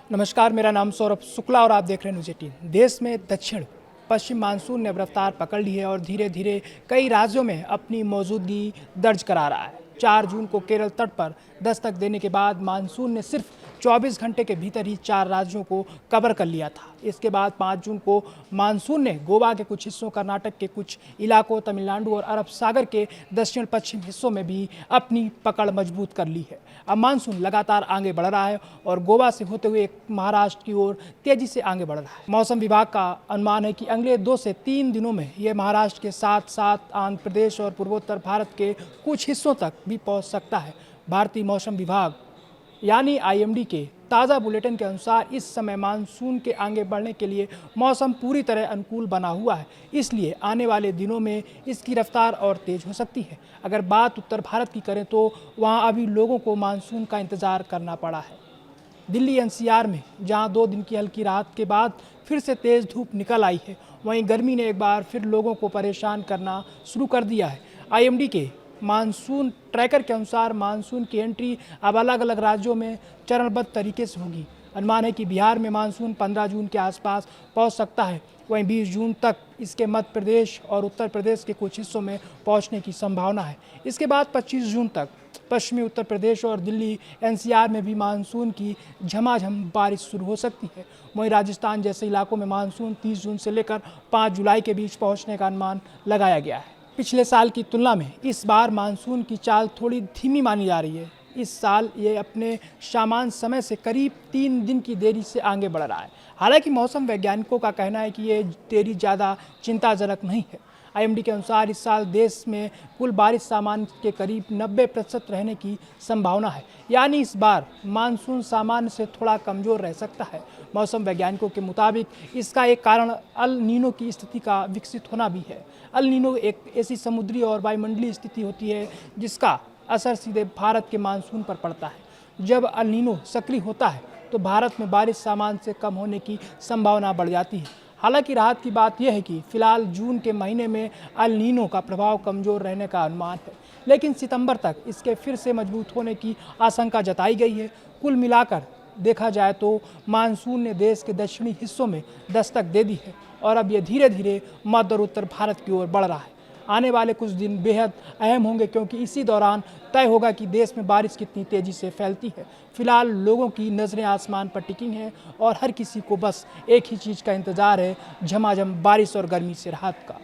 नमस्कार, मेरा नाम सौरभ शुक्ला और आप देख रहे हैं न्यूज़ 18। देश में दक्षिण पश्चिम मानसून ने अब रफ्तार पकड़ ली है और धीरे धीरे कई राज्यों में अपनी मौजूदगी दर्ज करा रहा है। 4 जून को केरल तट पर दस्तक देने के बाद मानसून ने सिर्फ 24 घंटे के भीतर ही 4 राज्यों को कवर कर लिया था। इसके बाद 5 जून को मानसून ने गोवा के कुछ हिस्सों, कर्नाटक के कुछ इलाकों, तमिलनाडु और अरब सागर के दक्षिण पश्चिम हिस्सों में भी अपनी पकड़ मजबूत कर ली है। अब मानसून लगातार आगे बढ़ रहा है और गोवा से होते हुए महाराष्ट्र की ओर तेजी से आगे बढ़ रहा है। मौसम विभाग का अनुमान है कि अगले 2 से 3 दिनों में यह महाराष्ट्र के साथ साथ आंध्र प्रदेश और पूर्वोत्तर भारत के कुछ हिस्सों तक भी पहुंच सकता है। भारतीय मौसम विभाग यानी आईएमडी के ताज़ा बुलेटिन के अनुसार इस समय मानसून के आगे बढ़ने के लिए मौसम पूरी तरह अनुकूल बना हुआ है, इसलिए आने वाले दिनों में इसकी रफ्तार और तेज हो सकती है। अगर बात उत्तर भारत की करें तो वहां अभी लोगों को मानसून का इंतज़ार करना पड़ा है। दिल्ली एनसीआर में जहां 2 दिन की हल्की राहत के बाद फिर से तेज़ धूप निकल आई है, वहीं गर्मी ने एक बार फिर लोगों को परेशान करना शुरू कर दिया है। आईएमडी के मानसून ट्रैकर के अनुसार मानसून की एंट्री अब अलग अलग राज्यों में चरणबद्ध तरीके से होगी। अनुमान है कि बिहार में मानसून 15 जून के आसपास पहुंच सकता है, वहीं 20 जून तक इसके मध्य प्रदेश और उत्तर प्रदेश के कुछ हिस्सों में पहुंचने की संभावना है। इसके बाद 25 जून तक पश्चिमी उत्तर प्रदेश और दिल्ली एनसीआर में भी मानसून की झमाझम बारिश शुरू हो सकती है। वहीं राजस्थान जैसे इलाकों में मानसून 30 जून से लेकर 5 जुलाई के बीच पहुंचने का अनुमान लगाया गया है। पिछले साल की तुलना में इस बार मानसून की चाल थोड़ी धीमी मानी जा रही है। इस साल ये अपने सामान्य समय से करीब 3 दिन की देरी से आगे बढ़ रहा है। हालांकि मौसम वैज्ञानिकों का कहना है कि ये देरी ज़्यादा चिंताजनक नहीं है। आईएमडी के अनुसार इस साल देश में कुल बारिश सामान्य के करीब 90% रहने की संभावना है, यानी इस बार मानसून सामान्य से थोड़ा कमज़ोर रह सकता है। मौसम वैज्ञानिकों के मुताबिक इसका एक कारण अल नीनो की स्थिति का विकसित होना भी है। अल नीनो एक ऐसी समुद्री और वायुमंडलीय स्थिति होती है जिसका असर सीधे भारत के मानसून पर पड़ता है। जब अल नीनो सक्रिय होता है तो भारत में बारिश सामान्य से कम होने की संभावना बढ़ जाती है। हालांकि राहत की बात यह है कि फिलहाल जून के महीने में अल नीनो का प्रभाव कमज़ोर रहने का अनुमान है, लेकिन सितंबर तक इसके फिर से मजबूत होने की आशंका जताई गई है। कुल मिलाकर देखा जाए तो मानसून ने देश के दक्षिणी हिस्सों में दस्तक दे दी है और अब यह धीरे धीरे मध्य और उत्तर भारत की ओर बढ़ रहा है। आने वाले कुछ दिन बेहद अहम होंगे क्योंकि इसी दौरान तय होगा कि देश में बारिश कितनी तेज़ी से फैलती है। फिलहाल लोगों की नज़रें आसमान पर टिकी हैं और हर किसी को बस एक ही चीज़ का इंतज़ार है, झमाझम बारिश और गर्मी से राहत का।